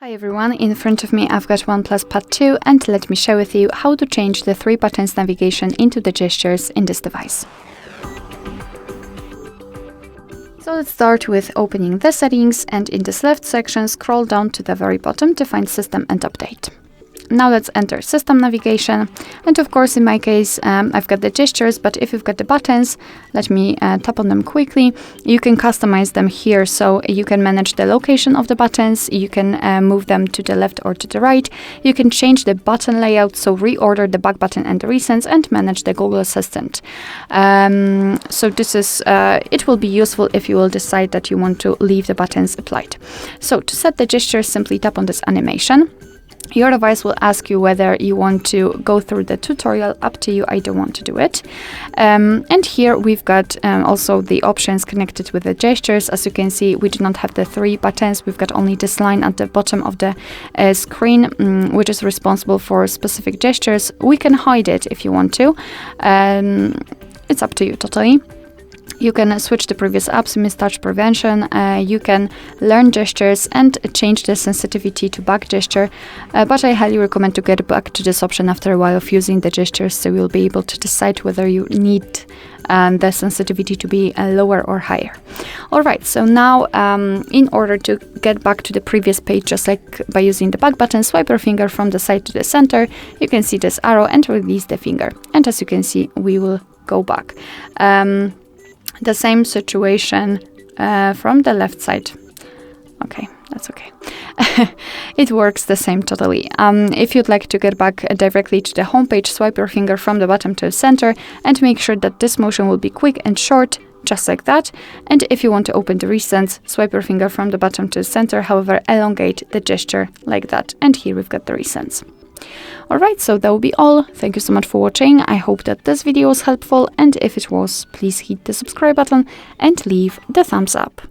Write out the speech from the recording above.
Hi everyone, in front of me I've got OnePlus Pad 2 and let me share with you how to change the 3 buttons navigation into the gestures in this device. So let's start with opening the settings and in this left section scroll down to the very bottom to find System and Update. Now let's enter System Navigation, and of course in my case I've got the gestures, but if you've got the buttons, let me tap on them quickly. You can customize them here, so you can manage the location of the buttons, you can move them to the left or to the right, you can change the button layout, so reorder the back button and the recents, and manage the Google Assistant. So this is, it will be useful if you will decide that you want to leave the buttons applied. So to set the gestures, simply tap on this animation. Your device will ask you whether you want to go through the tutorial. Up to you, I don't want to do it. And here we've got also the options connected with the gestures. As you can see, we do not have the 3 buttons. We've got only this line at the bottom of the screen, which is responsible for specific gestures. We can hide it if you want to. It's up to you totally. You can switch to previous apps, mistouch prevention, you can learn gestures and change the sensitivity to back gesture, but I highly recommend to get back to this option after a while of using the gestures, so you'll be able to decide whether you need the sensitivity to be lower or higher. Alright, so now in order to get back to the previous page, just like by using the back button, swipe your finger from the side to the center. You can see this arrow and release the finger, and as you can see, we will go back. The same situation from the left side. Okay, that's okay. It works the same totally. If you'd like to get back directly to the home page, swipe your finger from the bottom to the center and make sure that this motion will be quick and short, just like that. And if you want to open the recents, swipe your finger from the bottom to the center, however, elongate the gesture like that. And here we've got the recents. Alright, so that will be all. Thank you so much for watching. I hope that this video was helpful, and if it was, please hit the subscribe button and leave the thumbs up.